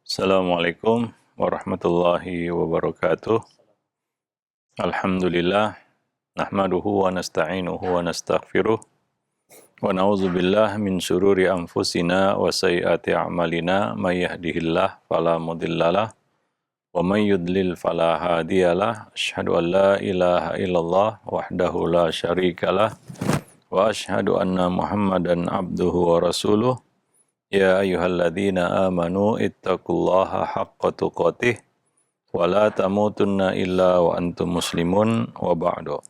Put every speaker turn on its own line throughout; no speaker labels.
Assalamualaikum warahmatullahi wabarakatuh. Alhamdulillah, nahmaduhu wa nasta'inuhu wa nastaghfiruh. Wa na'udzubillah min syururi anfusina wa sayyiati a'malina. May yahdihillah fala mudhillalah wa may yudlil fala hadiyalah. Asyhadu an la ilaha illallah wahdahu la syarikalah wa asyhadu anna Muhammadan abduhu wa rasuluh. Ya ayyuhalladzina amanu ittaqullaha haqqa tuqatih wa la tamutunna illa wa antum muslimun wa ba'du.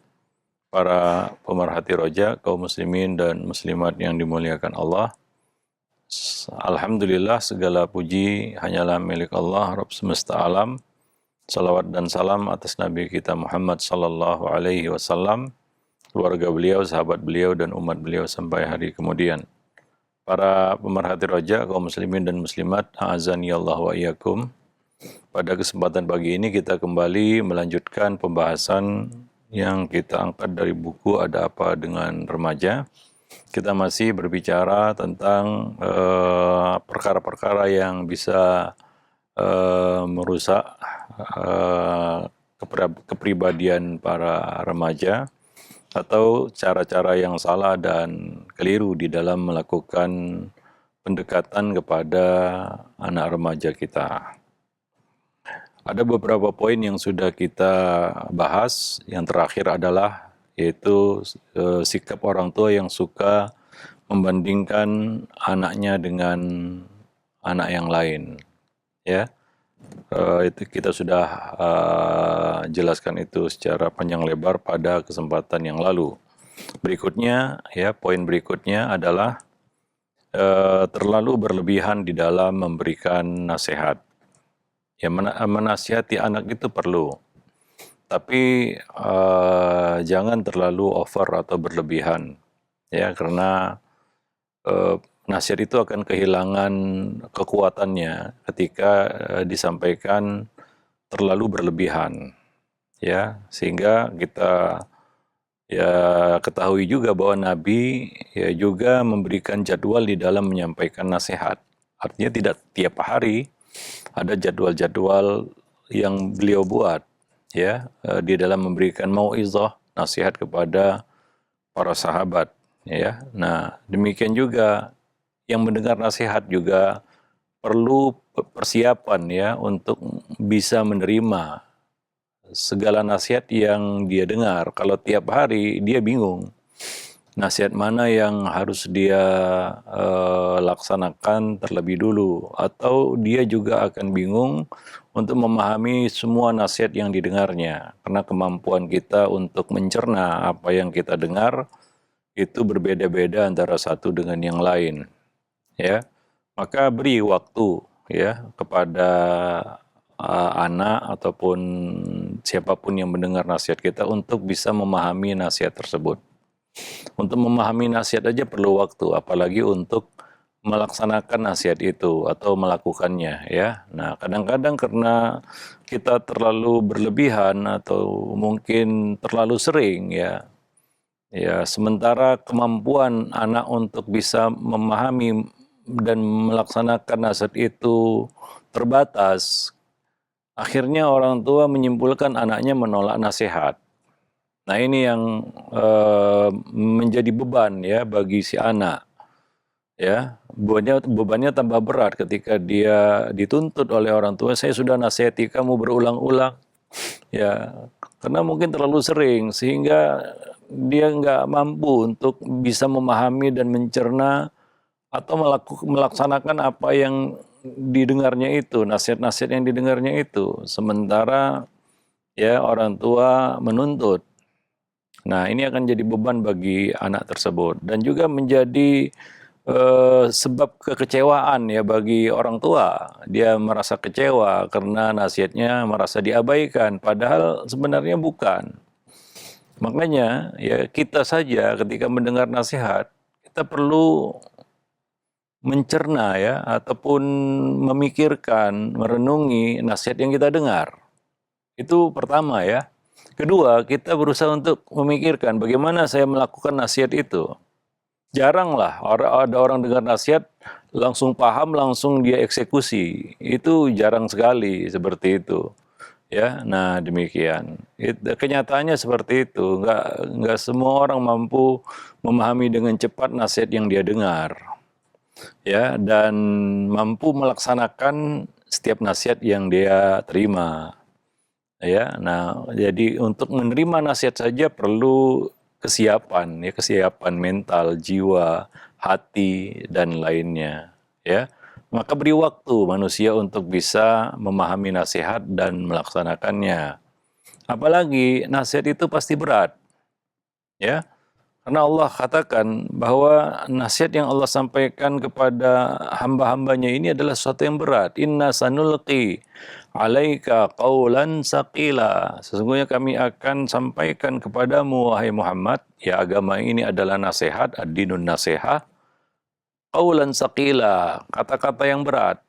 Para pemerhati roja, kaum muslimin dan muslimat yang dimuliakan Allah, alhamdulillah segala puji hanyalah milik Allah Rabb semesta alam. Salawat dan salam atas Nabi kita Muhammad sallallahu alaihi wasallam, keluarga beliau, sahabat beliau dan umat beliau sampai hari kemudian. Para pemerhati roja, kaum muslimin dan muslimat, a'azani Allah wa iyyakum. Pada kesempatan pagi ini kita kembali melanjutkan pembahasan yang kita angkat dari buku Ada Apa Dengan Remaja. Kita masih berbicara tentang perkara-perkara yang bisa merusak kepribadian para remaja, atau cara-cara yang salah dan keliru di dalam melakukan pendekatan kepada anak remaja kita. Ada beberapa poin yang sudah kita bahas. Yang terakhir adalah yaitu sikap orang tua yang suka membandingkan anaknya dengan anak yang lain. Ya, itu kita sudah jelaskan itu secara panjang lebar pada kesempatan yang lalu. Berikutnya, ya, poin berikutnya adalah terlalu berlebihan di dalam memberikan nasihat. Ya, menasihati anak itu perlu, tapi jangan terlalu over atau berlebihan, ya, karena nasihat itu akan kehilangan kekuatannya ketika disampaikan terlalu berlebihan, ya, sehingga kita ya ketahui juga bahwa Nabi ya juga memberikan jadwal di dalam menyampaikan nasihat. Artinya tidak tiap hari, ada jadwal-jadwal yang beliau buat, ya, di dalam memberikan mau'izah, nasihat kepada para sahabat, ya. Nah, demikian juga yang mendengar nasihat juga perlu persiapan, ya, untuk bisa menerima segala nasihat yang dia dengar. Kalau tiap hari dia bingung nasihat mana yang harus dia laksanakan terlebih dulu, atau dia juga akan bingung untuk memahami semua nasihat yang didengarnya, karena kemampuan kita untuk mencerna apa yang kita dengar itu berbeda-beda antara satu dengan yang lain, ya. Maka beri waktu, ya, kepada anak ataupun siapapun yang mendengar nasihat kita untuk bisa memahami nasihat tersebut. Untuk memahami nasihat aja perlu waktu, apalagi untuk melaksanakan nasihat itu atau melakukannya, ya. Nah, kadang-kadang karena kita terlalu berlebihan atau mungkin terlalu sering, ya, sementara kemampuan anak untuk bisa memahami dan melaksanakan nasihat itu terbatas, akhirnya orang tua menyimpulkan anaknya menolak nasihat. Nah, ini yang menjadi beban, ya, bagi si anak, ya. Bebannya tambah berat ketika dia dituntut oleh orang tua, saya sudah nasihati kamu berulang-ulang, ya, karena mungkin terlalu sering sehingga dia nggak mampu untuk bisa memahami dan mencerna atau melaksanakan apa yang didengarnya itu, nasihat-nasihat yang didengarnya itu, sementara, ya, orang tua menuntut. Nah, ini akan jadi beban bagi anak tersebut dan juga menjadi sebab kekecewaan, ya, bagi orang tua. Dia merasa kecewa karena nasihatnya merasa diabaikan, padahal sebenarnya bukan. Makanya, ya, kita saja ketika mendengar nasihat, kita perlu mencerna, ya, ataupun memikirkan, merenungi nasihat yang kita dengar. Itu pertama, ya. Kedua, kita berusaha untuk memikirkan bagaimana saya melakukan nasihat itu. Jaranglah ada orang dengar nasihat langsung paham, langsung dia eksekusi. Itu jarang sekali seperti itu. Ya, nah demikian. Kenyataannya seperti itu. Nggak semua orang mampu memahami dengan cepat nasihat yang dia dengar, ya, dan mampu melaksanakan setiap nasihat yang dia terima, ya. Nah, jadi untuk menerima nasihat saja perlu kesiapan, ya, kesiapan mental, jiwa, hati, dan lainnya, ya. Maka beri waktu manusia untuk bisa memahami nasihat dan melaksanakannya. Apalagi nasihat itu pasti berat, ya. Karena Allah katakan bahwa nasihat yang Allah sampaikan kepada hamba-hambanya ini adalah sesuatu yang berat. Inna sanulqi alaika qawlan saqila. Sesungguhnya kami akan sampaikan kepadamu, wahai Muhammad, ya, agama ini adalah nasihat, ad-dinun nasihah, qawlan saqila, kata-kata yang berat.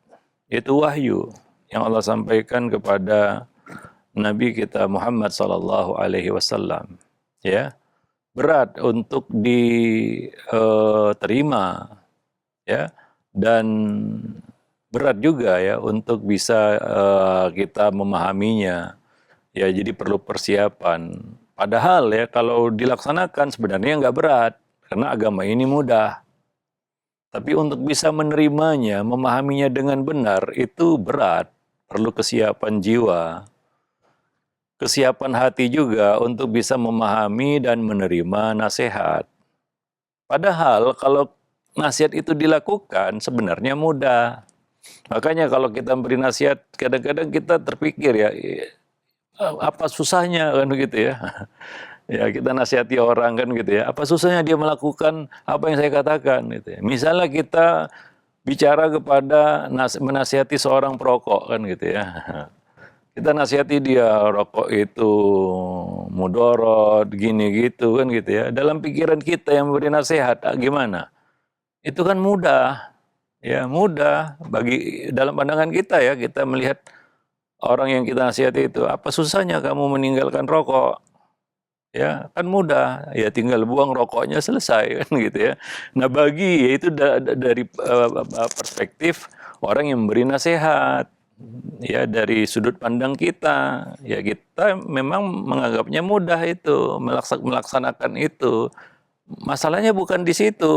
Itu wahyu yang Allah sampaikan kepada Nabi kita Muhammad sallallahu alaihi wasallam, ya. Berat untuk diterima, ya, dan berat juga, ya, untuk bisa kita memahaminya, ya. Jadi perlu persiapan. Padahal, ya, kalau dilaksanakan sebenarnya nggak berat karena agama ini mudah. Tapi untuk bisa menerimanya, memahaminya dengan benar itu berat, perlu kesiapan jiwa. Kesiapan hati juga untuk bisa memahami dan menerima nasihat. Padahal kalau nasihat itu dilakukan sebenarnya mudah. Makanya kalau kita beri nasihat, kadang-kadang kita terpikir, ya, apa susahnya kan begitu, ya. Ya, kita nasihati orang kan gitu, ya. Apa susahnya dia melakukan apa yang saya katakan gitu, ya. Misalnya kita bicara kepada menasihati seorang perokok kan gitu, ya. Kita nasihati dia, rokok itu mudorot, gini gitu kan gitu, ya. Dalam pikiran kita yang memberi nasihat, gimana? Itu kan mudah, ya, mudah bagi dalam pandangan kita, ya. Kita melihat orang yang kita nasihati itu, apa susahnya kamu meninggalkan rokok? Ya, kan mudah, ya, tinggal buang rokoknya selesai kan gitu, ya. Nah, bagi, ya, itu dari perspektif orang yang memberi nasihat, ya, dari sudut pandang kita, ya, kita memang menganggapnya mudah itu, melaksanakan itu. Masalahnya bukan di situ.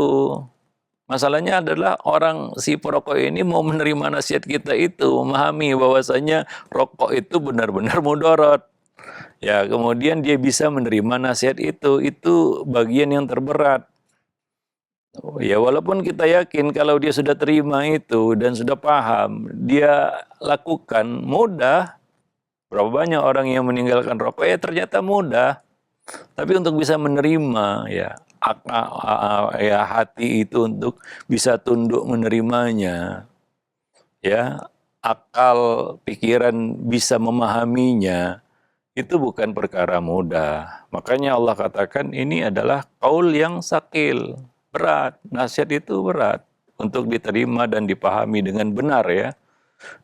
Masalahnya adalah orang si perokok ini mau menerima nasihat kita itu, memahami bahwasanya rokok itu benar-benar mudarat. Ya, kemudian dia bisa menerima nasihat itu bagian yang terberat. Ya, walaupun kita yakin kalau dia sudah terima itu dan sudah paham, dia lakukan mudah. Berapa banyak orang yang meninggalkan rokok, ya, ternyata mudah. Tapi untuk bisa menerima, ya, ya, hati itu untuk bisa tunduk menerimanya, ya, akal pikiran bisa memahaminya, itu bukan perkara mudah. Makanya Allah katakan ini adalah qaul yang sakil, berat. Nasihat itu berat untuk diterima dan dipahami dengan benar, ya.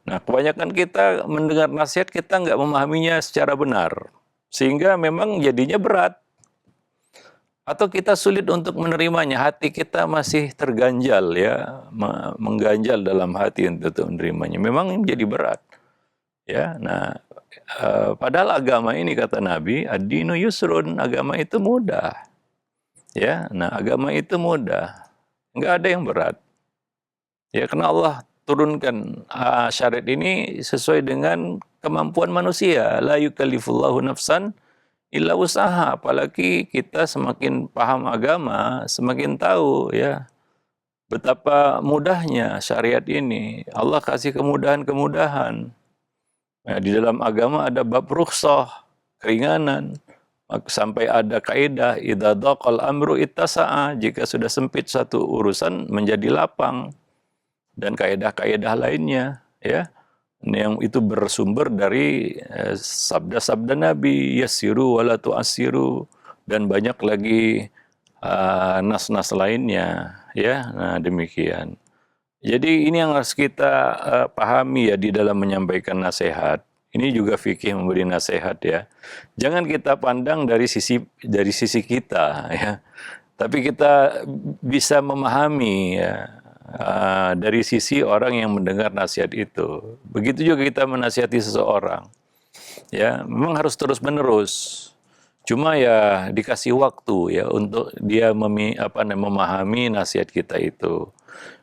Nah, kebanyakan kita mendengar nasihat, kita nggak memahaminya secara benar. Sehingga memang jadinya berat. Atau kita sulit untuk menerimanya, hati kita masih terganjal, ya, mengganjal dalam hati untuk menerimanya. Memang jadi berat, ya. Nah, padahal agama ini, kata Nabi, ad-dinu yusrun, agama itu mudah, ya. Nah, agama itu mudah, nggak ada yang berat, ya, karena Allah turunkan syariat ini sesuai dengan kemampuan manusia. La yukallifullahu nafsan illa usaha. Apalagi kita semakin paham agama, semakin tahu, ya, betapa mudahnya syariat ini. Allah kasih kemudahan-kemudahan. Nah, di dalam agama ada bab rukhsah, keringanan. Sampai ada kaidah, idza daqal amru ittasa'a, jika sudah sempit satu urusan menjadi lapang. Dan kaidah-kaidah lainnya, ya, yang itu bersumber dari sabda-sabda Nabi, yassiru wala tu'assiru, dan banyak lagi nas-nas lainnya, ya. Nah, demikian. Jadi ini yang harus kita pahami, ya, di dalam menyampaikan nasihat. Ini juga fikih memberi nasihat, ya. Jangan kita pandang dari sisi kita, ya. Tapi kita bisa memahami, ya, dari sisi orang yang mendengar nasihat itu. Begitu juga kita menasihati seseorang. Ya, memang harus terus-menerus. Cuma ya dikasih waktu ya untuk dia memahami nasihat kita itu.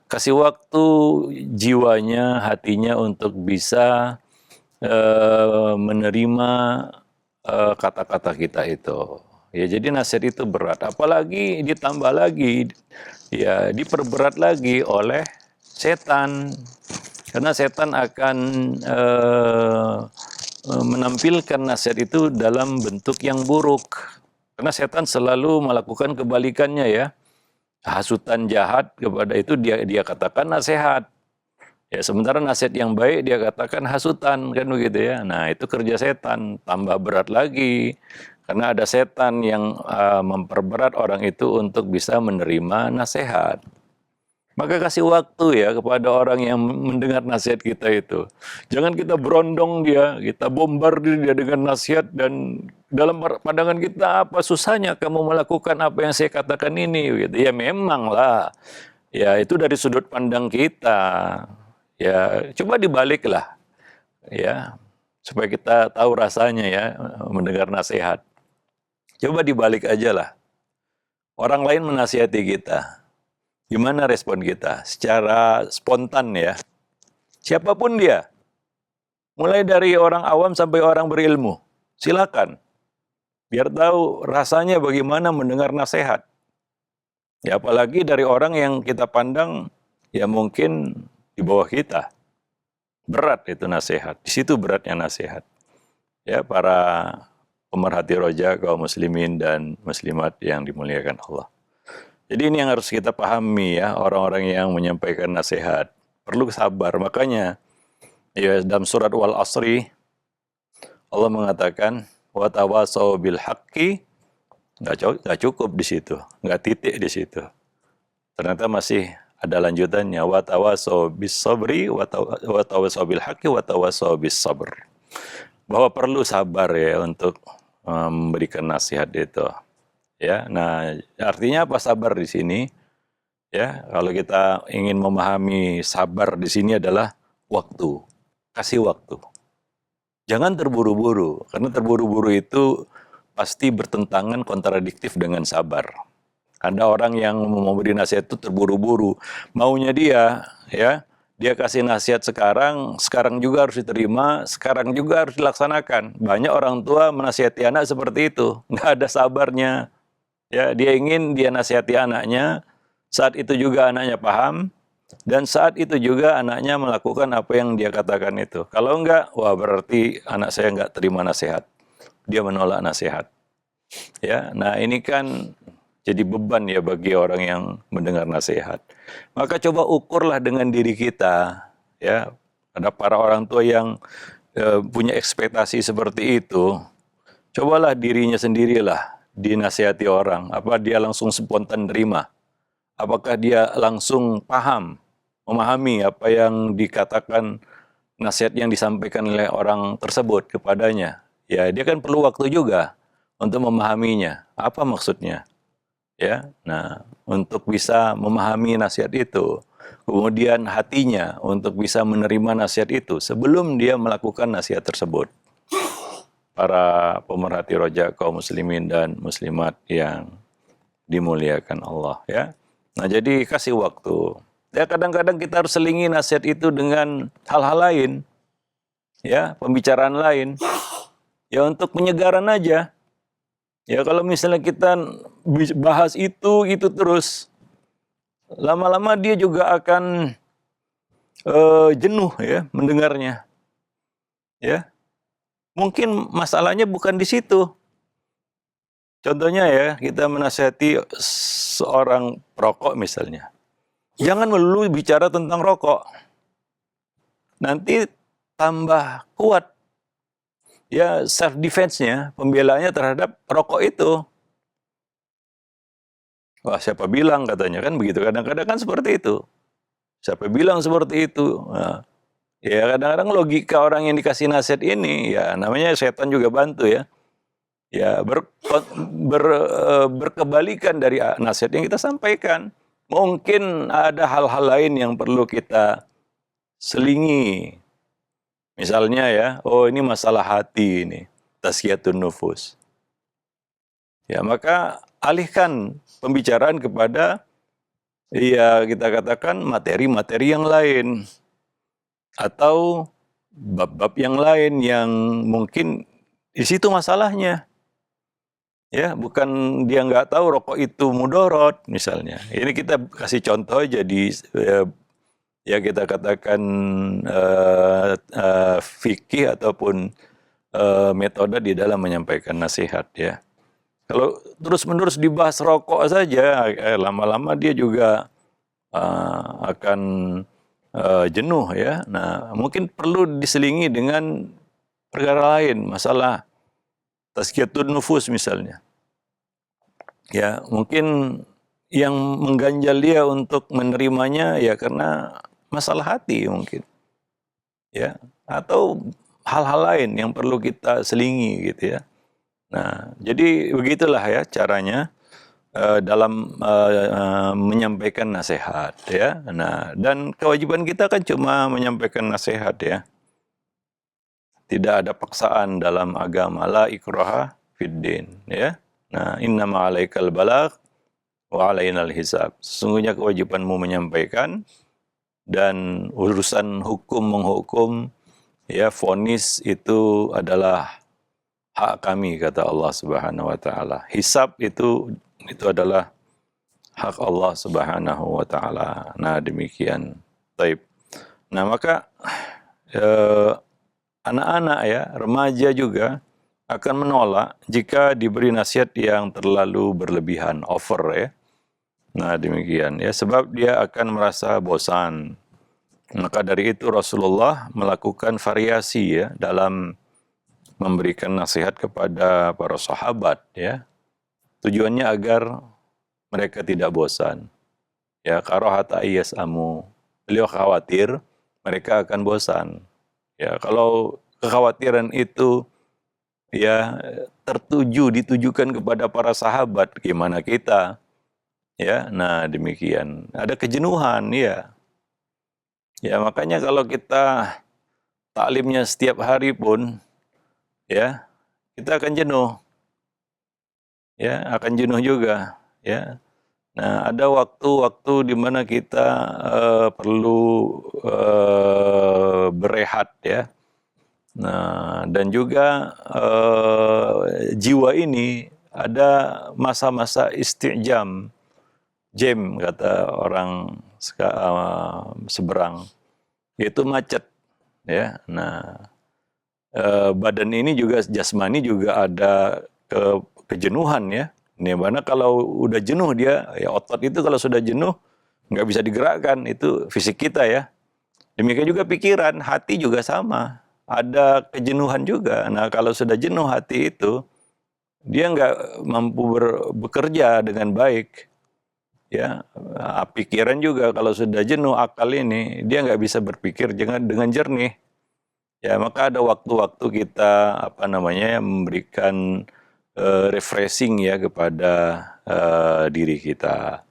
Kasih waktu jiwanya, hatinya untuk bisa menerima kata-kata kita itu. Ya, jadi nasihat itu berat. Apalagi ditambah lagi, ya diperberat lagi oleh setan. Karena setan akan menampilkan nasihat itu dalam bentuk yang buruk. Karena setan selalu melakukan kebalikannya ya. Hasutan jahat kepada itu dia katakan nasihat. Ya, sementara nasihat yang baik dia katakan hasutan, kan begitu ya. Nah, itu kerja setan, tambah berat lagi. Karena ada setan yang memperberat orang itu untuk bisa menerima nasihat. Maka kasih waktu ya kepada orang yang mendengar nasihat kita itu. Jangan kita berondong dia, kita bombardir dia dengan nasihat, dan dalam pandangan kita apa susahnya kamu melakukan apa yang saya katakan ini gitu. Ya memanglah. Ya itu dari sudut pandang kita. Ya coba dibaliklah ya supaya kita tahu rasanya ya mendengar nasihat. Coba dibalik aja lah. Orang lain menasihati kita. Gimana respon kita? Secara spontan ya. Siapapun dia. Mulai dari orang awam sampai orang berilmu. Silakan. Biar tahu rasanya bagaimana mendengar nasihat. Ya apalagi dari orang yang kita pandang ya mungkin di bawah kita. Berat itu nasihat. Di situ beratnya nasihat. Ya para pemerhati roja kaum muslimin dan muslimat yang dimuliakan Allah. Jadi ini yang harus kita pahami ya, orang-orang yang menyampaikan nasihat. Perlu sabar, makanya ya dalam surat Wal Asri, Allah mengatakan, وَتَوَاسَوْا بِالْحَقِّ, nggak cukup di situ, nggak titik di situ. Ternyata masih ada lanjutannya, وَتَوَاسَوْا بِالصَّبْرِ وَتَوَاسَوْا بِالْحَقِّ وَتَوَاسَوْا بِالصَّبْرِ. Bahwa perlu sabar ya untuk memberikan nasihat itu. Ya, nah artinya apa sabar di sini? Ya, kalau kita ingin memahami sabar di sini adalah waktu, kasih waktu. Jangan terburu-buru, karena terburu-buru itu pasti bertentangan kontradiktif dengan sabar. Ada orang yang memberi nasihat itu terburu-buru, maunya dia kasih nasihat sekarang juga harus diterima, sekarang juga harus dilaksanakan. Banyak orang tua menasihati anak seperti itu, nggak ada sabarnya. Ya, dia ingin dia nasihati anaknya, saat itu juga anaknya paham, dan saat itu juga anaknya melakukan apa yang dia katakan itu. Kalau enggak, wah berarti anak saya enggak terima nasihat. Dia menolak nasihat. Ya, nah ini kan jadi beban ya bagi orang yang mendengar nasihat. Maka coba ukurlah dengan diri kita. Ya, ada para orang tua yang punya ekspektasi seperti itu. Cobalah dirinya sendirilah dinasihati orang, apa dia langsung spontan terima? Apakah dia langsung paham, memahami apa yang dikatakan nasihat yang disampaikan oleh orang tersebut kepadanya? Ya, dia kan perlu waktu juga untuk memahaminya. Apa maksudnya? Ya, nah, untuk bisa memahami nasihat itu, kemudian hatinya untuk bisa menerima nasihat itu sebelum dia melakukan nasihat tersebut. Para pemerhati roja kaum muslimin dan muslimat yang dimuliakan Allah ya. Nah, jadi kasih waktu. Ya kadang-kadang kita harus selingi nasihat itu dengan hal-hal lain. Ya, pembicaraan lain. Ya untuk penyegaran aja. Ya kalau misalnya kita bahas itu terus, lama-lama dia juga akan jenuh ya mendengarnya. Ya. Mungkin masalahnya bukan di situ. Contohnya ya, kita menasihati seorang perokok misalnya. Jangan melulu bicara tentang rokok. Nanti tambah kuat ya self defense-nya, pembelaannya terhadap rokok itu. Wah, siapa bilang katanya kan begitu. Kadang-kadang kan seperti itu. Siapa bilang seperti itu? Nah, ya kadang-kadang logika orang yang dikasih nasihat ini, ya namanya setan juga bantu ya. Ya berkebalikan dari nasihat yang kita sampaikan. Mungkin ada hal-hal lain yang perlu kita selingi. Misalnya ya, oh ini masalah hati ini, tazkiyatun nufus. Ya, maka alihkan pembicaraan kepada, ya kita katakan materi-materi yang lain atau bab-bab yang lain yang mungkin di situ masalahnya. Ya, bukan dia nggak tahu rokok itu mudorot misalnya. Ini kita kasih contoh jadi ya kita katakan fikih ataupun metode di dalam menyampaikan nasihat ya. Kalau terus-menerus dibahas rokok saja, lama-lama dia juga akan jenuh ya. Nah, mungkin perlu diselingi dengan perkara lain, masalah tazkiyatun nufus misalnya. Ya, mungkin yang mengganjal dia untuk menerimanya ya karena masalah hati mungkin. Ya, atau hal-hal lain yang perlu kita selingi gitu ya. Nah, jadi begitulah ya caranya dalam menyampaikan nasihat ya. Nah, dan kewajiban kita kan cuma menyampaikan nasihat ya. Tidak ada paksaan dalam agama, la ikraha fiddin ya. Nah, innama alaikal balagh wa alainal hisab. Sesungguhnya kewajibanmu menyampaikan dan urusan hukum menghukum ya, vonis itu adalah hak kami kata Allah Subhanahu wa taala. Hisab itu adalah hak Allah Subhanahu wa taala. Nah, demikian. Taib. Nah, maka anak-anak ya, remaja juga akan menolak jika diberi nasihat yang terlalu berlebihan, over ya. Nah, demikian ya, sebab dia akan merasa bosan. Maka dari itu Rasulullah melakukan variasi ya dalam memberikan nasihat kepada para sahabat ya. Tujuannya agar mereka tidak bosan. Ya, karahata amu. Beliau khawatir mereka akan bosan. Ya, kalau kekhawatiran itu ya ditujukan kepada para sahabat, gimana kita? Ya, nah demikian. Ada kejenuhan ya. Ya, makanya kalau kita taklimnya setiap hari pun ya, kita akan jenuh. Ya, akan jenuh juga ya. Nah, ada waktu-waktu di mana kita perlu berehat ya. Nah, dan juga jiwa ini ada masa-masa istijam, jam kata orang seberang, yaitu macet ya. Nah, badan ini juga jasmani juga ada kejenuhan ya. Ini mana kalau udah jenuh dia, ya otot itu kalau sudah jenuh nggak bisa digerakkan, itu fisik kita ya. Demikian juga pikiran, hati juga sama, ada kejenuhan juga. Nah, kalau sudah jenuh hati itu, dia nggak mampu bekerja dengan baik. Ya, pikiran juga kalau sudah jenuh akal ini, dia nggak bisa berpikir dengan jernih. Ya, maka ada waktu-waktu kita memberikan refreshing ya kepada diri kita.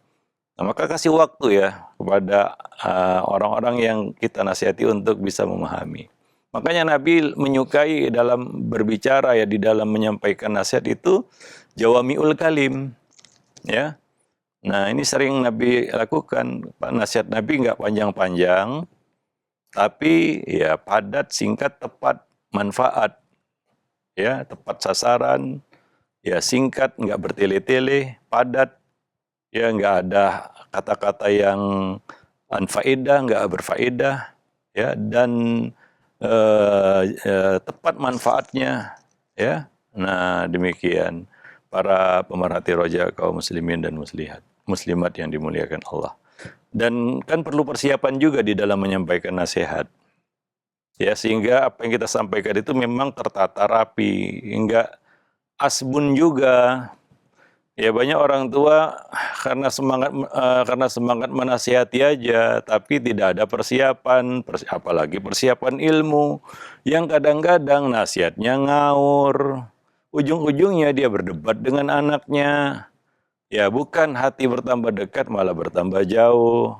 Nah, maka kasih waktu ya kepada orang-orang yang kita nasihati untuk bisa memahami. Makanya Nabi menyukai dalam berbicara ya, di dalam menyampaikan nasihat itu jawami'ul kalim ya. Nah, ini sering Nabi lakukan. Nasihat Nabi nggak panjang-panjang, tapi ya padat, singkat, tepat, manfaat ya, tepat sasaran. Ya, singkat, nggak bertele-tele, padat, ya nggak ada kata-kata yang anfaedah, nggak berfaedah, ya, dan tepat manfaatnya, ya. Nah, demikian para pemerhati roja kaum muslimin dan muslimat yang dimuliakan Allah. Dan kan perlu persiapan juga di dalam menyampaikan nasihat. Ya, sehingga apa yang kita sampaikan itu memang tertata rapi, hingga asbun juga. Ya, banyak orang tua karena semangat menasihati aja, tapi tidak ada persiapan, apalagi persiapan ilmu, yang kadang-kadang nasihatnya ngawur, ujung-ujungnya dia berdebat dengan anaknya, Ya, bukan hati bertambah dekat malah bertambah jauh,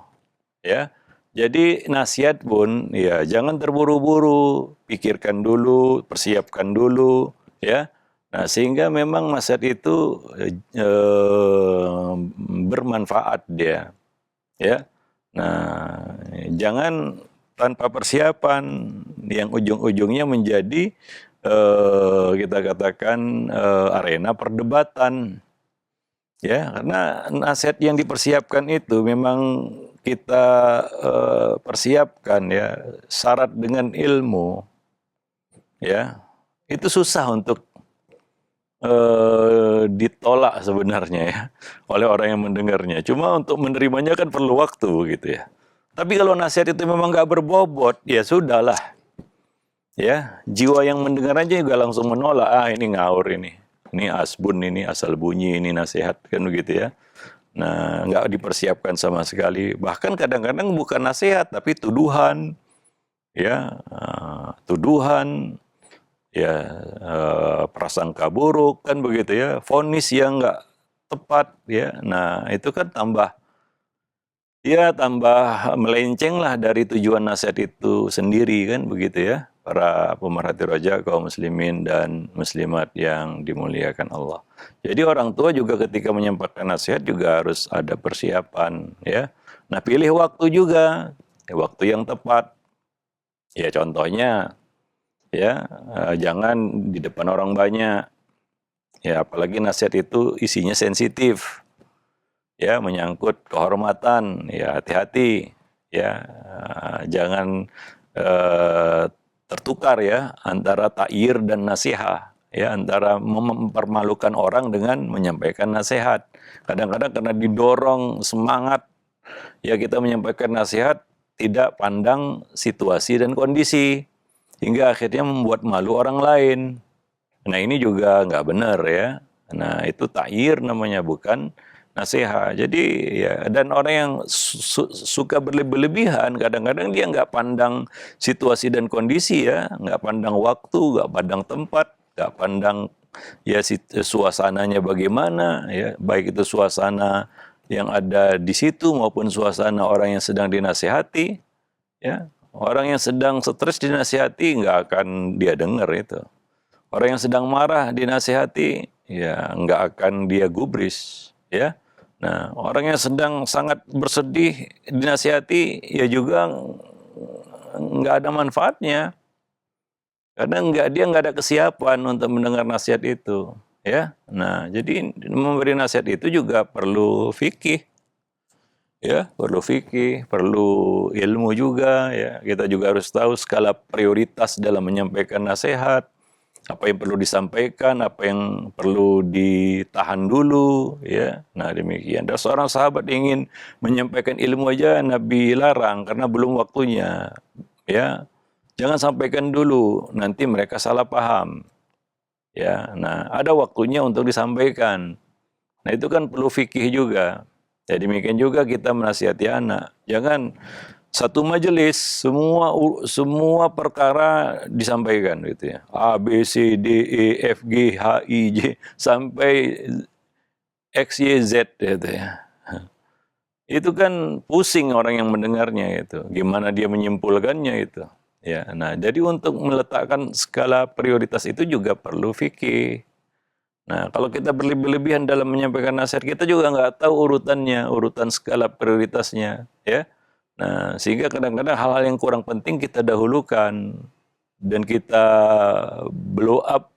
ya. Jadi nasihat pun ya jangan terburu-buru, pikirkan dulu, persiapkan dulu, ya. Nah, sehingga memang nasihat itu bermanfaat dia, ya. Nah, jangan tanpa persiapan yang ujung-ujungnya menjadi kita katakan arena perdebatan. Ya, karena nasihat yang dipersiapkan itu memang kita persiapkan ya syarat dengan ilmu, ya itu susah untuk ditolak sebenarnya ya oleh orang yang mendengarnya. Cuma untuk menerimanya kan perlu waktu gitu ya. Tapi kalau nasihat itu memang nggak berbobot, ya sudahlah. Ya, jiwa yang mendengar aja juga langsung menolak. Ah, ini ngawur ini asbun, ini asal bunyi, ini nasihat kan begitu ya. Nah, nggak dipersiapkan sama sekali. Bahkan kadang-kadang bukan nasihat, tapi tuduhan, ya, tuduhan, ya, prasangka buruk kan begitu ya, vonis yang nggak tepat, ya. Nah, itu kan tambah melenceng lah dari tujuan nasihat itu sendiri kan begitu ya. Para pemerhati roja kaum muslimin dan muslimat yang dimuliakan Allah. Jadi orang tua juga ketika menyampaikan nasihat juga harus ada persiapan ya. Nah, pilih waktu juga, waktu yang tepat. Ya contohnya ya jangan di depan orang banyak. Ya apalagi nasihat itu isinya sensitif. Ya menyangkut kehormatan, ya hati-hati ya jangan tertukar ya antara ta'yir dan nasihat, ya antara mempermalukan orang dengan menyampaikan nasihat. Kadang-kadang karena didorong semangat ya kita menyampaikan nasihat tidak pandang situasi dan kondisi hingga akhirnya membuat malu orang lain. Nah ini juga nggak benar ya. Nah itu ta'yir namanya, bukan nasihat. Jadi ya, dan orang yang suka berlebihan, kadang-kadang dia nggak pandang situasi dan kondisi ya, nggak pandang waktu, nggak pandang tempat, nggak pandang ya suasananya bagaimana ya, baik itu suasana yang ada di situ maupun suasana orang yang sedang dinasihati ya. Orang yang sedang stres dinasihati nggak akan dia dengar itu. Orang yang sedang marah dinasihati, ya nggak akan dia gubris, ya. Nah, orang yang sedang sangat bersedih dinasihati, ya juga nggak ada manfaatnya. Karena dia nggak ada kesiapan untuk mendengar nasihat itu, ya. Nah, jadi memberi nasihat itu juga perlu fikih, ya, perlu fikih, perlu ilmu juga, ya. Kita juga harus tahu skala prioritas dalam menyampaikan nasihat. Apa yang perlu disampaikan, apa yang perlu ditahan dulu, ya. Nah, demikian. Dan seorang sahabat ingin menyampaikan ilmu aja Nabi larang karena belum waktunya, ya. Jangan sampaikan dulu, nanti mereka salah paham, ya. Nah, ada waktunya untuk disampaikan. Nah, itu kan perlu fikih juga. Ya, demikian juga kita menasihati anak. Jangan satu majelis semua perkara disampaikan gitu ya. A B C D E F G H I J sampai X Y Z gitu ya. Itu kan pusing orang yang mendengarnya itu. Gimana dia menyimpulkannya itu. Ya, nah jadi untuk meletakkan skala prioritas itu juga perlu fikih. Nah, kalau kita berlebihan dalam menyampaikan nasihat, kita juga nggak tahu urutannya, urutan skala prioritasnya, ya. Nah, sehingga kadang-kadang hal-hal yang kurang penting kita dahulukan dan kita blow up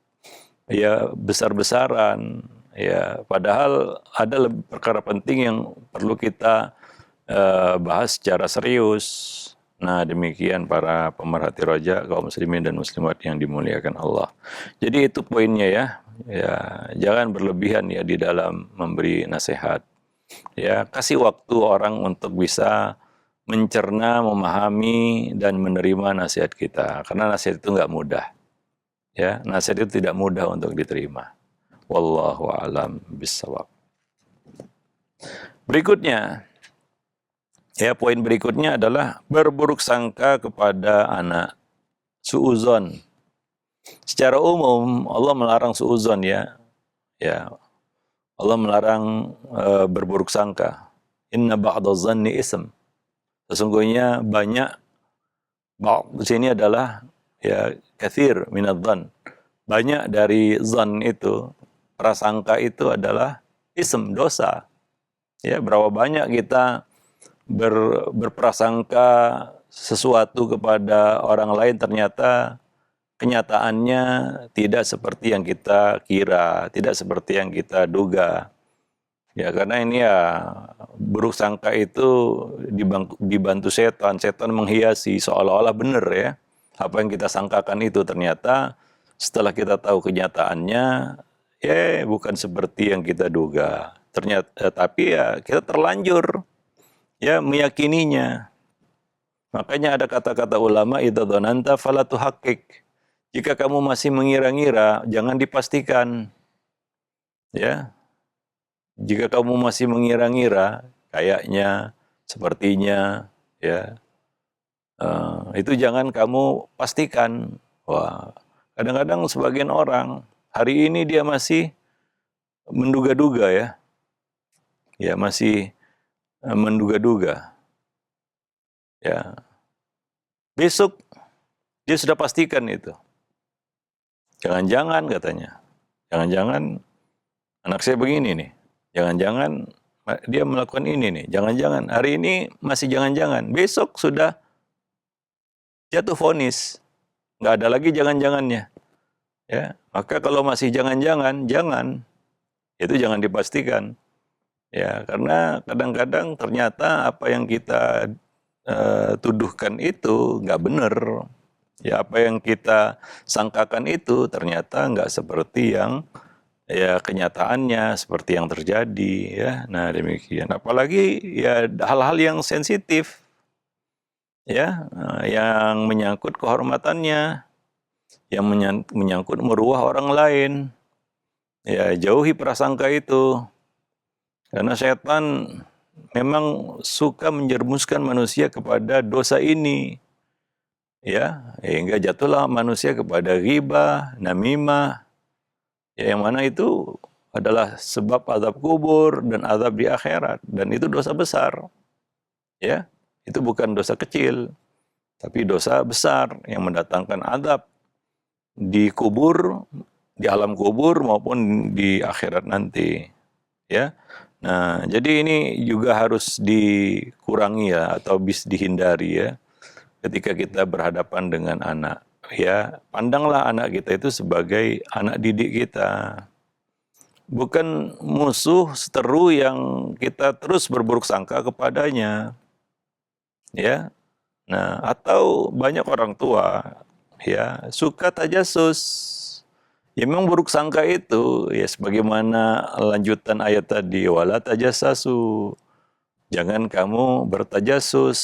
ya besar-besaran, ya. Padahal ada perkara penting yang perlu kita bahas secara serius. Nah, demikian para pemerhati roja, kaum muslimin dan muslimat yang dimuliakan Allah. Jadi itu poinnya ya. Ya, jangan berlebihan ya di dalam memberi nasihat. Ya, kasih waktu orang untuk bisa mencerna, memahami dan menerima nasihat kita. Karena nasihat itu nggak mudah. Ya, nasihat itu tidak mudah untuk diterima. Wallahu a'lam bishawab. Berikutnya, ya, poin berikutnya adalah berburuk sangka kepada anak. Suuzon. Secara umum Allah melarang suuzon ya. Ya. Allah melarang berburuk sangka. Inna ba'daz zanni ism. Sesungguhnya banyak, di sini adalah ya kathir minadz dzan. Banyak dari zan itu, prasangka itu adalah ism, dosa. Ya, berapa banyak kita berprasangka sesuatu kepada orang lain, ternyata kenyataannya tidak seperti yang kita kira, tidak seperti yang kita duga. Ya, karena ini ya buruk sangka itu dibantu setan. Setan menghiasi seolah-olah benar ya. Apa yang kita sangkakan itu ternyata setelah kita tahu kenyataannya, ya bukan seperti yang kita duga. Ternyata, tapi ya kita terlanjur ya meyakininya. Makanya ada kata-kata ulama, idza dzananta fala tuhaqqik. Jika kamu masih mengira-ngira, jangan dipastikan. Ya, jika kamu masih mengira-ngira, kayaknya, sepertinya, ya, itu jangan kamu pastikan. Wah, kadang-kadang sebagian orang hari ini dia masih menduga-duga ya masih menduga-duga. Ya, besok dia sudah pastikan itu. Jangan-jangan katanya, jangan-jangan anak saya begini nih, jangan-jangan dia melakukan ini nih, jangan-jangan hari ini masih jangan-jangan, besok sudah jatuh vonis, nggak ada lagi jangan-jangannya. Ya, maka kalau masih jangan-jangan, itu jangan dipastikan. Ya, karena kadang-kadang ternyata apa yang kita tuduhkan itu nggak benar. Ya, apa yang kita sangkakan itu ternyata nggak seperti yang ya kenyataannya, seperti yang terjadi ya. Nah, demikian. Apalagi ya hal-hal yang sensitif ya, yang menyangkut kehormatannya, yang menyangkut meruah orang lain. Ya, jauhi prasangka itu. Karena setan memang suka menjermuskan manusia kepada dosa ini. Ya, hingga jatuhlah manusia kepada ghibah, namimah, ya, yang mana itu adalah sebab azab kubur dan azab di akhirat, dan itu dosa besar. Ya, itu bukan dosa kecil, tapi dosa besar yang mendatangkan azab di kubur, di alam kubur maupun di akhirat nanti. Ya. Nah, jadi ini juga harus dikurangi ya, atau dihindari ya. Ketika kita berhadapan dengan anak, ya pandanglah anak kita itu sebagai anak didik kita, bukan musuh seteru yang kita terus berburuk sangka kepadanya, ya. Nah, atau banyak orang tua, ya suka tajasus. Ya memang buruk sangka itu, ya sebagaimana lanjutan ayat tadi, wala tajassasu. Jangan kamu bertajasus.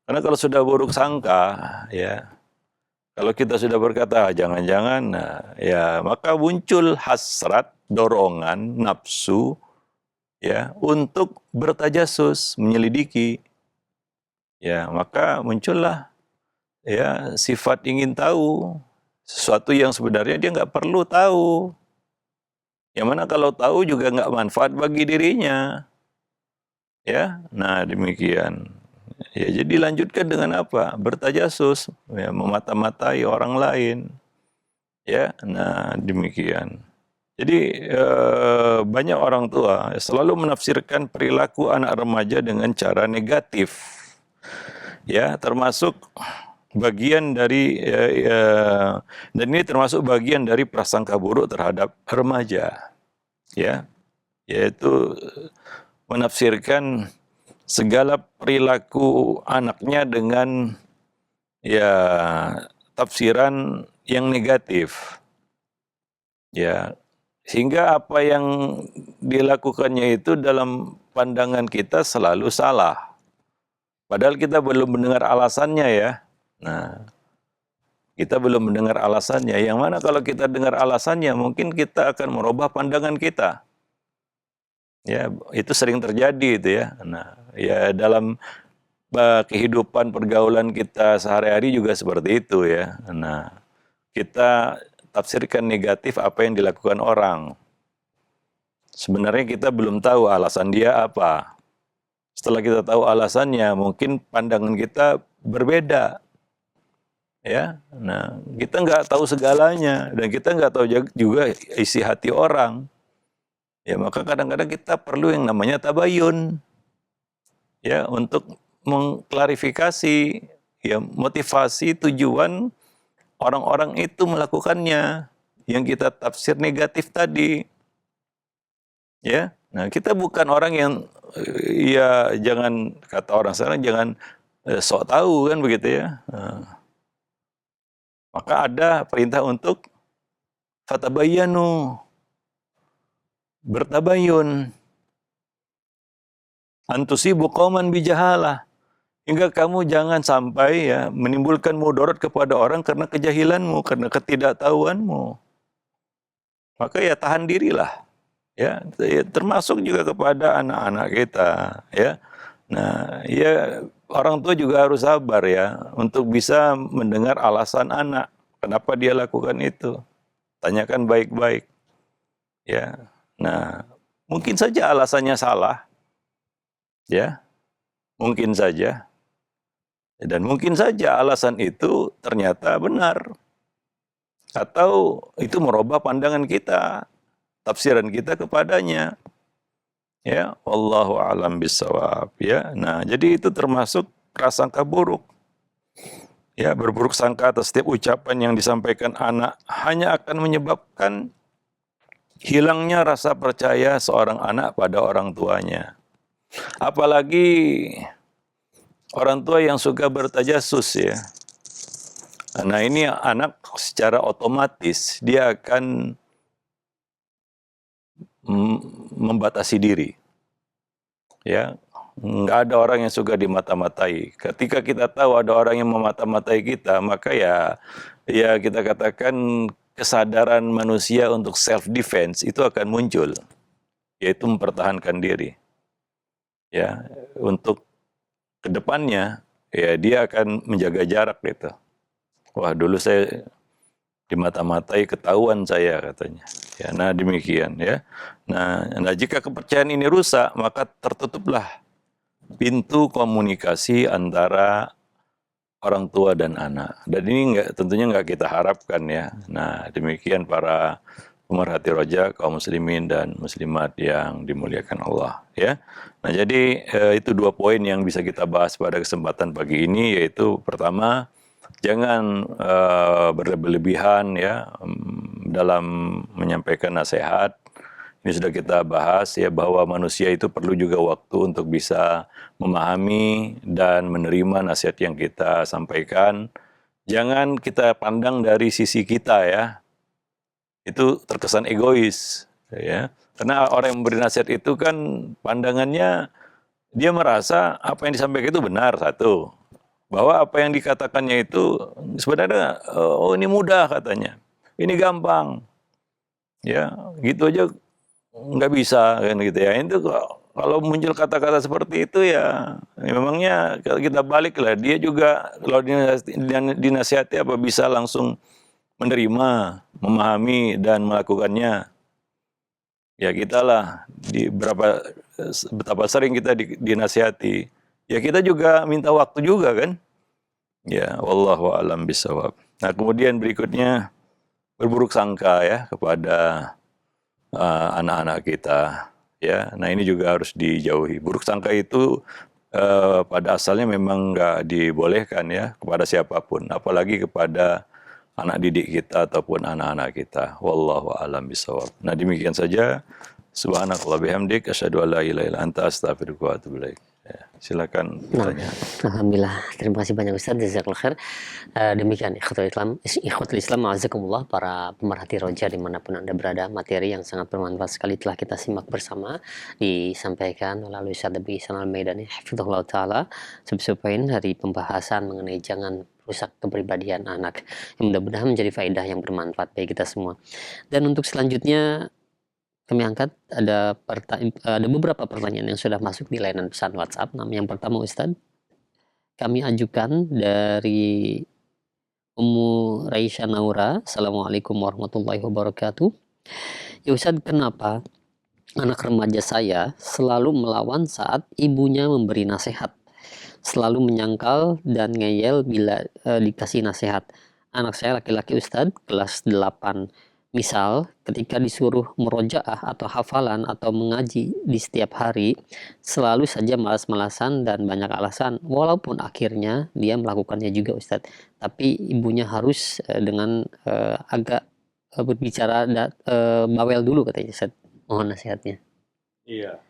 Karena kalau sudah buruk sangka, ya, kalau kita sudah berkata jangan-jangan, nah, ya maka muncul hasrat, dorongan, nafsu, ya, untuk bertajasus, menyelidiki. Ya, maka muncullah ya sifat ingin tahu sesuatu yang sebenarnya dia nggak perlu tahu. Yang mana kalau tahu juga nggak manfaat bagi dirinya. Ya, nah demikian. Ya, jadi lanjutkan dengan apa? Bertajasus, ya, memata-matai orang lain. Ya, nah demikian. Jadi banyak orang tua selalu menafsirkan perilaku anak remaja dengan cara negatif. Ya, termasuk bagian dari dan ini termasuk bagian dari prasangka buruk terhadap remaja. Ya, yaitu menafsirkan segala perilaku anaknya dengan ya tafsiran yang negatif. Ya, sehingga apa yang dilakukannya itu dalam pandangan kita selalu salah. Padahal kita belum mendengar alasannya ya. Nah, kita belum mendengar alasannya. Yang mana kalau kita dengar alasannya, mungkin kita akan merubah pandangan kita. Ya, itu sering terjadi itu ya. Nah, ya dalam kehidupan pergaulan kita sehari-hari juga seperti itu ya. Nah, kita tafsirkan negatif apa yang dilakukan orang. Sebenarnya kita belum tahu alasan dia apa. Setelah kita tahu alasannya, mungkin pandangan kita berbeda. Ya, nah kita nggak tahu segalanya dan kita nggak tahu juga isi hati orang. Ya, maka kadang-kadang kita perlu yang namanya tabayun, ya, untuk mengklarifikasi, ya, motivasi tujuan orang-orang itu melakukannya yang kita tafsir negatif tadi, ya. Nah, kita bukan orang yang ya jangan kata orang sekarang jangan sok tahu kan begitu ya. Maka ada perintah untuk fatabayyanu, bertabayun, antusibu qauman bijahalah. Hingga kamu jangan sampai ya menimbulkan mudarat kepada orang karena kejahilanmu, karena ketidaktahuanmu. Maka ya tahan dirilah. Ya, termasuk juga kepada anak-anak kita, ya. Nah, ya orang tua juga harus sabar ya untuk bisa mendengar alasan anak kenapa dia lakukan itu. Tanyakan baik-baik, ya. Nah, mungkin saja alasannya salah, ya. Mungkin saja. Dan mungkin saja alasan itu ternyata benar. Atau itu merubah pandangan kita, tafsiran kita kepadanya. Ya, wallahu a'lam bishawab, ya. Nah, jadi itu termasuk prasangka buruk. Ya, berburuk sangka atas setiap ucapan yang disampaikan anak hanya akan menyebabkan hilangnya rasa percaya seorang anak pada orang tuanya. Apalagi orang tua yang suka bertajasus ya. Nah, ini anak secara otomatis dia akan membatasi diri. Ya, nggak ada orang yang suka dimata-matai. Ketika kita tahu ada orang yang memata-matai kita, maka ya kita katakan kesadaran manusia untuk self defense itu akan muncul, yaitu mempertahankan diri. Ya, untuk kedepannya ya dia akan menjaga jarak gitu. Wah, dulu saya dimata-matai, ketahuan saya katanya. Ya, nah demikian ya. Nah, jika kepercayaan ini rusak, maka tertutuplah pintu komunikasi antara orang tua dan anak. Dan ini tentunya nggak kita harapkan ya. Nah, demikian para pemerhati roja, kaum muslimin dan muslimat yang dimuliakan Allah ya. Nah, jadi itu 2 poin yang bisa kita bahas pada kesempatan pagi ini, yaitu pertama, jangan berlebihan ya dalam menyampaikan nasihat. Ini sudah kita bahas ya bahwa manusia itu perlu juga waktu untuk bisa memahami dan menerima nasihat yang kita sampaikan. Jangan kita pandang dari sisi kita ya. Itu terkesan egois ya. Karena orang yang memberi nasihat itu kan pandangannya dia merasa apa yang disampaikan itu benar, satu. Bahwa apa yang dikatakannya itu sebenarnya oh ini mudah katanya. Ini gampang. Ya, gitu aja nggak bisa kan gitu ya. Itu kalau muncul kata-kata seperti itu ya memangnya kalau kita balik lah, dia juga kalau dinasihati apa bisa langsung menerima, memahami dan melakukannya. Ya kita lah betapa sering kita dinasihati. Ya kita juga minta waktu juga kan. Ya, wallahu a'lam bishawab. Nah, kemudian berikutnya berburuk sangka ya kepada anak-anak kita ya. Nah, ini juga harus dijauhi. Buruk sangka itu pada asalnya memang nggak dibolehkan ya kepada siapapun, apalagi kepada anak didik kita ataupun anak-anak kita. Wallahu a'lam bishawab. Nah, demikian saja. Subhanakallah bihamdik asyhadu an la ilaha illa anta astaghfiruka wa atubu ilaik. Ya, silakan bertanya.
Alhamdulillah, terima kasih banyak Ustaz, jazakallahu khair. Demikian ikhwatul Islam, ma'azakumullah, para pemerhati roja dimanapun Anda berada, materi yang sangat bermanfaat sekali telah kita simak bersama, disampaikan melalui Ustaz Abi Ihsan Al-Maidani, hafizahullah ta'ala, sebuah poin dari pembahasan mengenai jangan rusak kepribadian anak, yang mudah-mudahan menjadi faedah yang bermanfaat bagi kita semua. Dan untuk selanjutnya, kami angkat ada beberapa pertanyaan yang sudah masuk di layanan pesan WhatsApp. Yang pertama Ustadz, kami ajukan dari Ummu Raisya Naura. Assalamualaikum warahmatullahi wabarakatuh. Ya Ustadz, kenapa Anak remaja saya selalu melawan saat ibunya memberi nasihat, selalu menyangkal dan ngeyel bila dikasih nasihat. Anak saya laki-laki Ustadz, kelas 8. Misal, ketika disuruh murojaah atau hafalan atau mengaji di setiap hari, selalu saja malas-malasan dan banyak alasan. Walaupun akhirnya dia melakukannya juga Ustadz. Tapi ibunya harus dengan agak berbicara bawel dulu katanya Ustadz. Mohon nasihatnya.
Iya.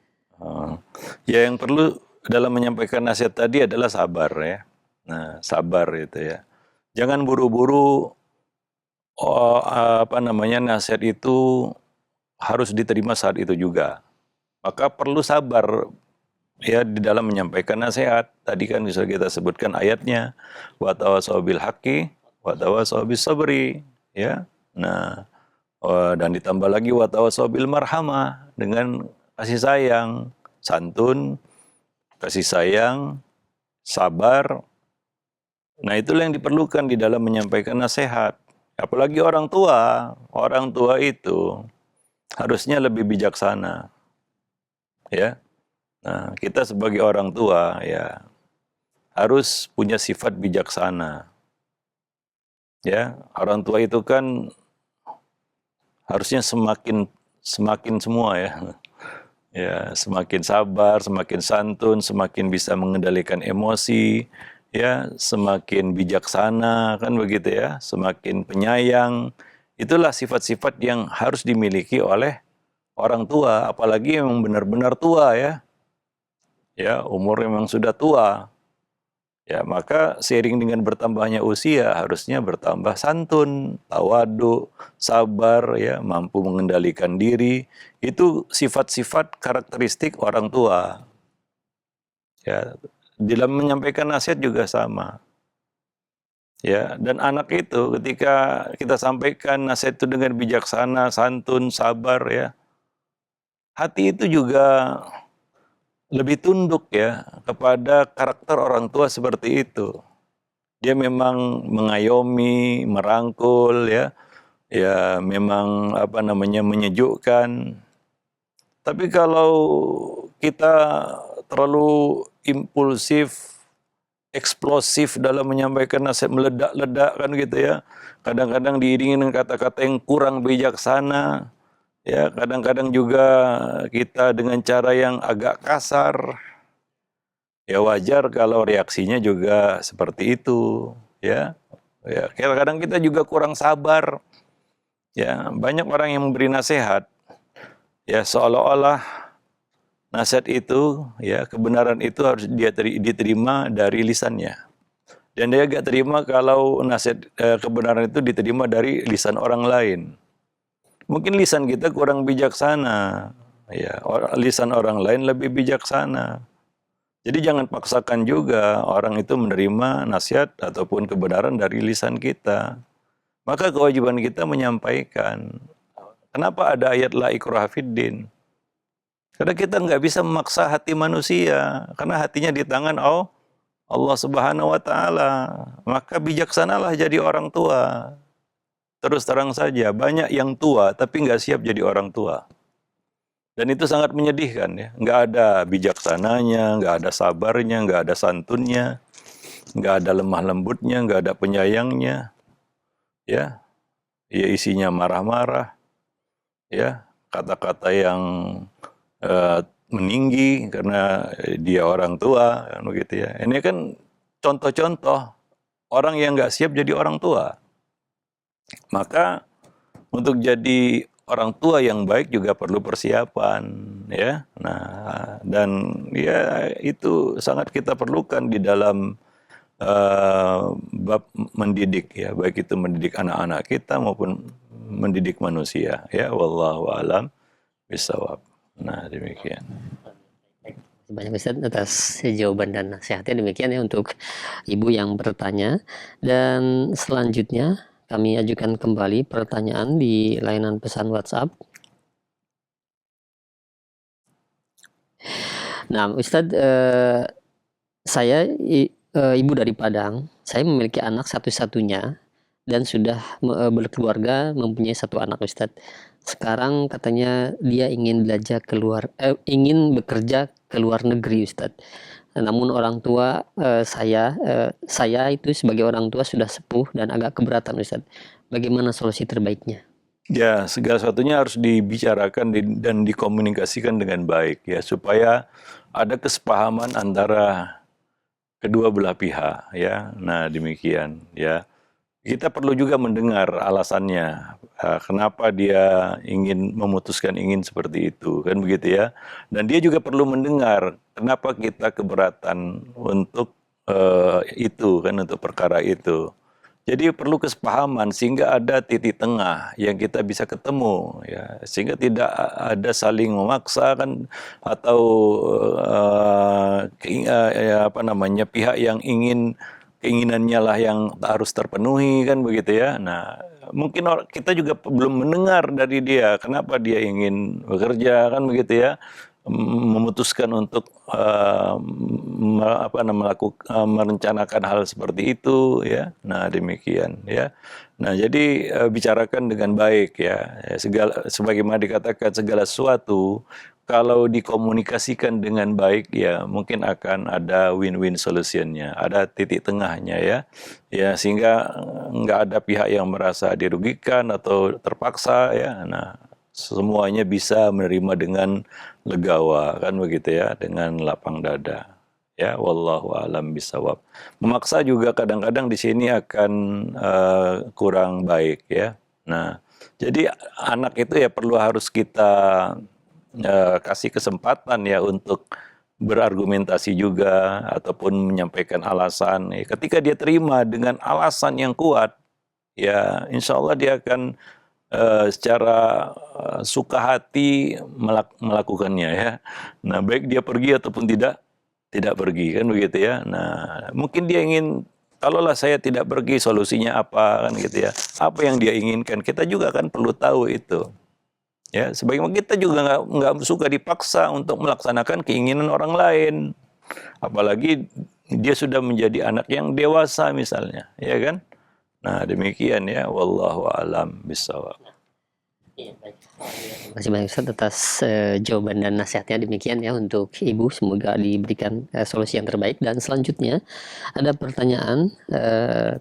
Ya yang perlu dalam menyampaikan nasihat tadi adalah sabar ya. Nah, sabar itu ya. Jangan buru-buru nasihat itu harus diterima saat itu juga. Maka perlu sabar ya di dalam menyampaikan nasihat. Tadi kan bisa kita sebutkan ayatnya, wa tawassaw bil haqqi wa tawassaw bis sabri ya. Nah, dan ditambah lagi wa tawassaw bil marhamah, dengan kasih sayang, santun, kasih sayang, sabar. Nah, itulah yang diperlukan di dalam menyampaikan nasihat. Apalagi orang tua itu harusnya lebih bijaksana. Ya. Nah, kita sebagai orang tua ya harus punya sifat bijaksana. Ya, orang tua itu kan harusnya semakin semua ya. Ya, semakin sabar, semakin santun, semakin bisa mengendalikan emosi, ya, semakin bijaksana, kan begitu ya, semakin penyayang. Itulah sifat-sifat yang harus dimiliki oleh orang tua, apalagi yang benar-benar tua ya. Ya, umur memang sudah tua. Ya, maka seiring dengan bertambahnya usia harusnya bertambah santun, tawadu, sabar ya, mampu mengendalikan diri. Itu sifat-sifat karakteristik orang tua. Ya, dalam menyampaikan nasihat juga sama. Ya, dan anak itu ketika kita sampaikan nasihat itu dengan bijaksana, santun, sabar ya, hati itu juga lebih tunduk ya kepada karakter orang tua seperti itu. Dia memang mengayomi, merangkul ya, ya memang menyejukkan. Tapi kalau kita terlalu impulsif, eksplosif dalam menyampaikan nasihat, meledak-ledak kan gitu ya. Kadang-kadang diiringi dengan kata-kata yang kurang bijaksana. Ya, kadang-kadang juga kita dengan cara yang agak kasar. Ya wajar kalau reaksinya juga seperti itu, ya. Ya, kadang-kadang kita juga kurang sabar. Ya, banyak orang yang memberi nasihat, ya seolah-olah nasihat itu, ya kebenaran itu harus diterima dari lisannya. Dan dia gak terima kalau nasihat kebenaran itu diterima dari lisan orang lain. Mungkin lisan kita kurang bijaksana, ya lisan orang lain lebih bijaksana. Jadi jangan paksakan juga orang itu menerima nasihat ataupun kebenaran dari lisan kita. Maka kewajiban kita menyampaikan. Kenapa ada ayat la ikraha fiddin? Karena kita nggak bisa memaksa hati manusia. Karena hatinya di tangan Allah Subhanahu wa Ta'ala. Maka bijaksanalah jadi orang tua. Terus terang saja, banyak yang tua tapi nggak siap jadi orang tua. Dan itu sangat menyedihkan ya. Nggak ada bijaksananya, nggak ada sabarnya, nggak ada santunnya, nggak ada lemah lembutnya, nggak ada penyayangnya. Ya, ya isinya marah-marah. Ya, kata-kata yang meninggi karena dia orang tua, kan begitu ya. Ini kan contoh-contoh orang yang nggak siap jadi orang tua. Maka untuk jadi orang tua yang baik juga perlu persiapan ya. Nah, dan ya itu sangat kita perlukan di dalam bab mendidik ya, baik itu mendidik anak-anak kita maupun mendidik manusia ya. Wallahu alam bisawab. Nah, demikian.
Banyak Ustaz atas jawaban dan nasihatnya. Demikian ya untuk ibu yang bertanya. Dan selanjutnya kami ajukan kembali pertanyaan di layanan pesan WhatsApp. Nah, Ustadz, saya ibu dari Padang. Saya memiliki anak satu-satunya dan sudah berkeluarga, mempunyai satu anak Ustadz. Sekarang katanya dia ingin ingin bekerja ke luar negeri Ustadz. Namun orang tua saya itu sebagai orang tua sudah sepuh dan agak keberatan Ustadz. Bagaimana solusi terbaiknya?
Ya, segala sesuatunya harus dibicarakan dan dikomunikasikan dengan baik ya, supaya ada kesepahaman antara kedua belah pihak ya. Nah, demikian ya. Kita perlu juga mendengar alasannya, kenapa dia ingin seperti itu, kan begitu ya. Dan dia juga perlu mendengar kenapa kita keberatan untuk itu, kan, untuk perkara itu. Jadi perlu kesepahaman sehingga ada titik tengah yang kita bisa ketemu, ya, sehingga tidak ada saling memaksa kan, atau pihak yang keinginannya lah yang harus terpenuhi, kan begitu ya. Nah, mungkin kita juga belum mendengar dari dia kenapa dia ingin bekerja, kan begitu ya, memutuskan untuk merencanakan hal seperti itu ya. Nah, demikian ya. Nah, jadi bicarakan dengan baik ya. Sebagaimana dikatakan, segala sesuatu kalau dikomunikasikan dengan baik ya mungkin akan ada win-win solutionnya, ada titik tengahnya ya. Ya, sehingga nggak ada pihak yang merasa dirugikan atau terpaksa ya. Nah, semuanya bisa menerima dengan legawa, kan begitu ya, dengan lapang dada. Ya, wallahu alam bisawab. Memaksa juga kadang-kadang di sini akan kurang baik ya. Nah, jadi anak itu ya harus kita kasih kesempatan ya untuk berargumentasi juga ataupun menyampaikan alasan. Ya, ketika dia terima dengan alasan yang kuat, ya insya Allah dia akan secara suka hati melakukannya ya. Nah, baik dia pergi ataupun tidak pergi, kan begitu ya. Nah, mungkin dia ingin, kalaulah saya tidak pergi, solusinya apa, kan gitu ya. Apa yang dia inginkan, kita juga kan perlu tahu itu. Ya, sebagaimana kita juga nggak suka dipaksa untuk melaksanakan keinginan orang lain. Apalagi dia sudah menjadi anak yang dewasa misalnya, ya kan? Nah, demikian ya, wallahu alam bisawab.
Iya, baik. Terima kasih banyak Ustaz atas jawaban dan nasihatnya. Demikian ya untuk Ibu, semoga diberikan solusi yang terbaik. Dan selanjutnya ada pertanyaan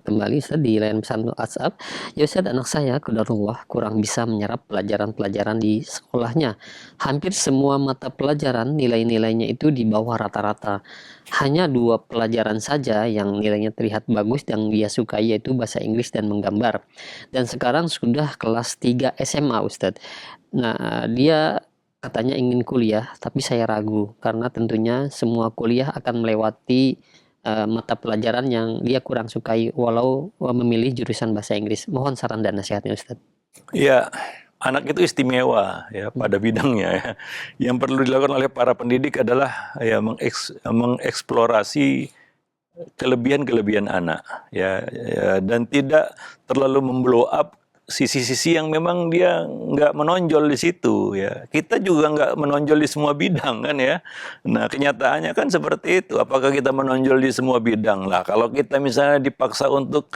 kembali Ustaz di line pesan WhatsApp. Ya Ustaz, anak saya qadarullah kurang bisa menyerap pelajaran-pelajaran di sekolahnya. Hampir semua mata pelajaran nilai-nilainya itu di bawah rata-rata. Hanya 2 pelajaran saja yang nilainya terlihat bagus dan dia sukai, yaitu bahasa Inggris dan menggambar. Dan sekarang sudah kelas 3 SMA Ustadz. Nah, dia katanya ingin kuliah, tapi saya ragu karena tentunya semua kuliah akan melewati mata pelajaran yang dia kurang sukai walau memilih jurusan bahasa Inggris. Mohon saran dan nasihatnya Ustadz.
Ya, anak itu istimewa ya pada bidangnya ya. Yang perlu dilakukan oleh para pendidik adalah ya mengeksplorasi kelebihan-kelebihan anak ya, dan tidak terlalu memblow up sisi-sisi yang memang dia nggak menonjol di situ ya. Kita juga nggak menonjol di semua bidang kan ya. Nah, kenyataannya kan seperti itu. Apakah kita menonjol di semua bidang? Lah, kalau kita misalnya dipaksa untuk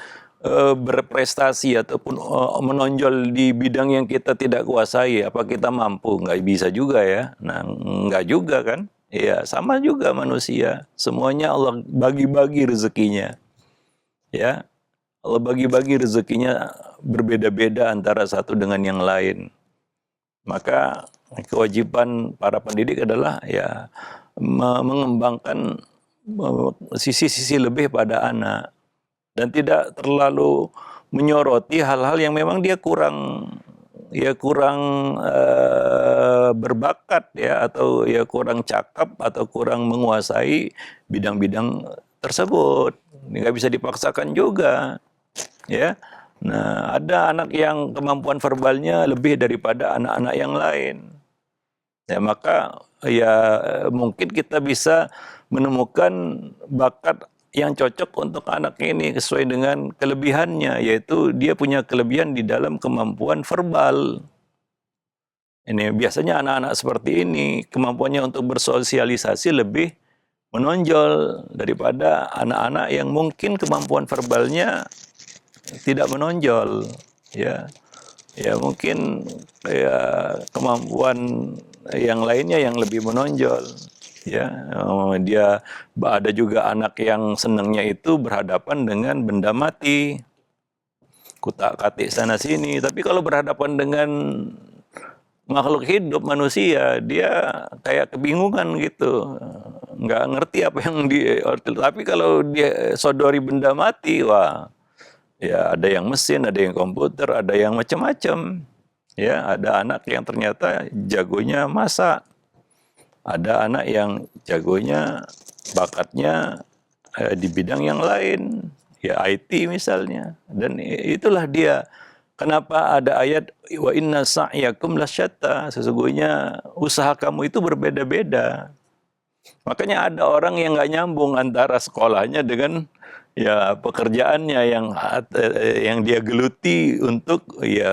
berprestasi ataupun menonjol di bidang yang kita tidak kuasai, apa kita mampu? Nggak bisa juga ya. Nah, nggak juga kan? Ya, sama juga manusia. Semuanya Allah bagi-bagi rezekinya. Ya, Allah bagi-bagi rezekinya berbeda-beda antara satu dengan yang lain. Maka kewajiban para pendidik adalah ya mengembangkan sisi-sisi lebih pada anak dan tidak terlalu menyoroti hal-hal yang memang dia kurang berbakat ya, atau ya kurang cakap atau kurang menguasai bidang-bidang tersebut. Nggak bisa dipaksakan juga ya. Nah, ada anak yang kemampuan verbalnya lebih daripada anak-anak yang lain. Ya, maka ya mungkin kita bisa menemukan bakat yang cocok untuk anak ini sesuai dengan kelebihannya, yaitu dia punya kelebihan di dalam kemampuan verbal. Ini biasanya anak-anak seperti ini kemampuannya untuk bersosialisasi lebih menonjol daripada anak-anak yang mungkin kemampuan verbalnya tidak menonjol, ya. Ya mungkin ya kemampuan yang lainnya yang lebih menonjol, ya. Dia ada juga anak yang senangnya itu berhadapan dengan benda mati, kutak-katik sana sini. Tapi kalau berhadapan dengan makhluk hidup manusia, dia kayak kebingungan gitu, nggak ngerti apa yang tapi kalau dia sodori benda mati, wah, ya ada yang mesin, ada yang komputer, ada yang macam-macam. Ya, ada anak yang ternyata jagonya masak, ada anak yang jagonya bakatnya di bidang yang lain, ya IT misalnya. Dan itulah dia. Kenapa ada ayat wa inna sa'yakum lasyatta, sesungguhnya usaha kamu itu berbeda-beda. Makanya ada orang yang nggak nyambung antara sekolahnya dengan ya pekerjaannya yang dia geluti untuk ya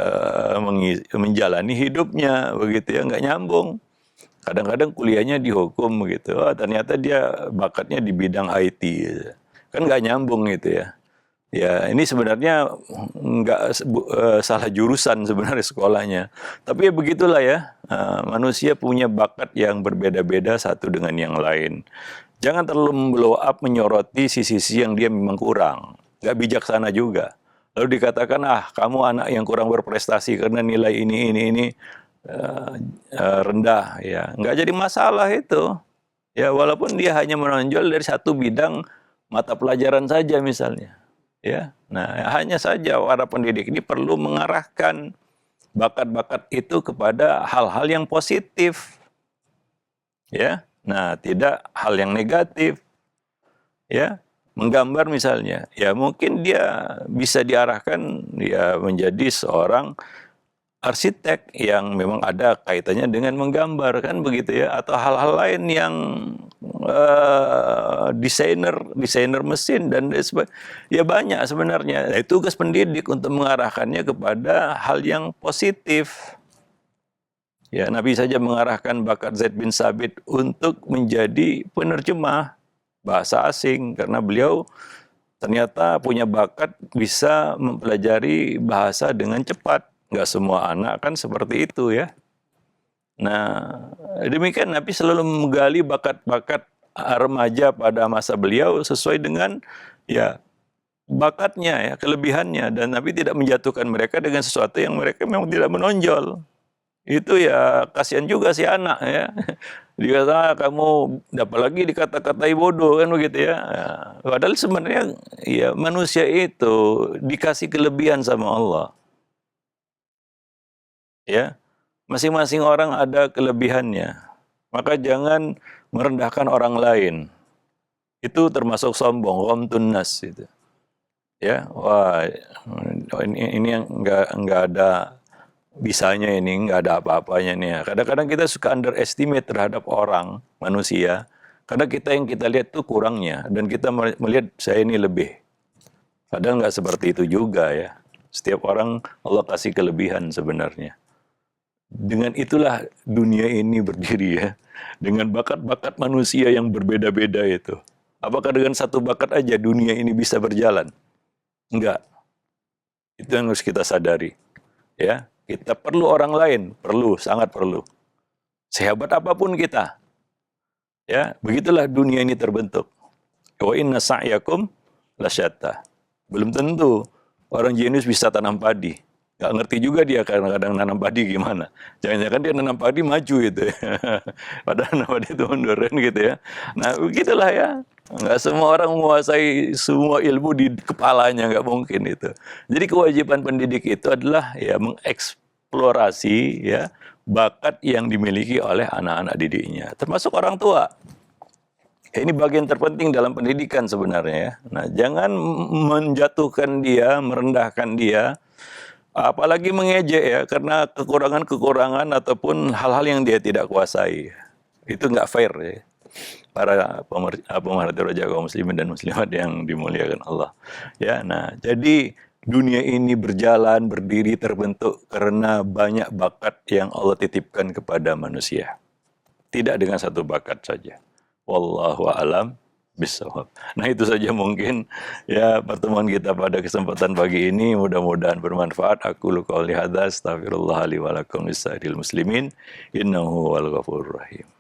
menjalani hidupnya, begitu ya, nggak nyambung. Kadang-kadang kuliahnya di hukum gitu, ternyata dia bakatnya di bidang IT, kan nggak nyambung gitu ya. Ya, ini sebenarnya nggak salah jurusan sebenarnya sekolahnya. Tapi ya begitulah ya, manusia punya bakat yang berbeda-beda satu dengan yang lain. Jangan terlalu blow up menyoroti sisi-sisi yang dia memang kurang. Nggak bijaksana juga. Lalu dikatakan, kamu anak yang kurang berprestasi karena nilai ini rendah. Ya, nggak jadi masalah itu. Ya, walaupun dia hanya menonjol dari satu bidang mata pelajaran saja misalnya. Ya, nah hanya saja para pendidik ini perlu mengarahkan bakat-bakat itu kepada hal-hal yang positif, ya. Nah, tidak hal yang negatif, ya. Menggambar misalnya, ya mungkin dia bisa diarahkan ya menjadi seorang arsitek yang memang ada kaitannya dengan menggambar, kan begitu ya, atau hal-hal lain yang desainer mesin dan ya banyak sebenarnya. Nah, tugas pendidik untuk mengarahkannya kepada hal yang positif. Ya, Nabi saja mengarahkan bakat Zaid bin Sabit untuk menjadi penerjemah bahasa asing karena beliau ternyata punya bakat bisa mempelajari bahasa dengan cepat. Nggak semua anak kan seperti itu ya. Nah, demikian Nabi selalu menggali bakat-bakat remaja pada masa beliau sesuai dengan ya bakatnya ya, kelebihannya, dan Nabi tidak menjatuhkan mereka dengan sesuatu yang mereka memang tidak menonjol. Itu ya kasihan juga si anak ya. Dikata kamu, apalagi dikata-katai bodoh kan begitu ya. Padahal sebenarnya ya manusia itu dikasih kelebihan sama Allah. Ya, masing-masing orang ada kelebihannya. Maka jangan merendahkan orang lain. Itu termasuk sombong, ghamtun nas itu. Ya, wah ini yang nggak ada bisanya, ini nggak ada apa-apanya nih ya. Kadang-kadang kita suka underestimate terhadap orang, manusia. Karena yang kita lihat tuh kurangnya dan kita melihat saya ini lebih. Padahal nggak seperti itu juga ya. Setiap orang Allah kasih kelebihan sebenarnya. Dengan itulah dunia ini berdiri ya. Dengan bakat-bakat manusia yang berbeda-beda itu. Apakah dengan satu bakat aja dunia ini bisa berjalan? Enggak. Itu yang harus kita sadari. Ya, kita perlu orang lain, perlu, sangat perlu. Sehebat apapun kita. Ya, begitulah dunia ini terbentuk. Wa inna sa'yakum lasyatta. Belum tentu orang jenius bisa tanam padi. Nggak ngerti juga dia kadang-kadang nanam padi gimana. Jangan-jangan dia nanam padi maju gitu ya. Padahal nanam padi itu mundur kan gitu ya. Nah begitulah ya. Nggak semua orang menguasai semua ilmu di kepalanya, nggak mungkin itu. Jadi kewajiban pendidik itu adalah ya mengeksplorasi ya bakat yang dimiliki oleh anak-anak didiknya. Termasuk orang tua. Ini bagian terpenting dalam pendidikan sebenarnya ya. Nah, jangan menjatuhkan dia, merendahkan dia, apalagi mengejek ya, karena kekurangan-kekurangan ataupun hal-hal yang dia tidak kuasai. Itu nggak fair ya. Para pemerhati roja kaum muslimin dan muslimat yang dimuliakan Allah. Ya, nah, jadi dunia ini berjalan, berdiri, terbentuk karena banyak bakat yang Allah titipkan kepada manusia. Tidak dengan satu bakat saja. Wallahu a'lam bisawab. Nah itu saja mungkin ya pertemuan kita pada kesempatan pagi ini, mudah-mudahan bermanfaat. Aku qouli hadza, astaghfirullah li wa lakum lisa'iril muslimin, innahu wal ghafurur rahim.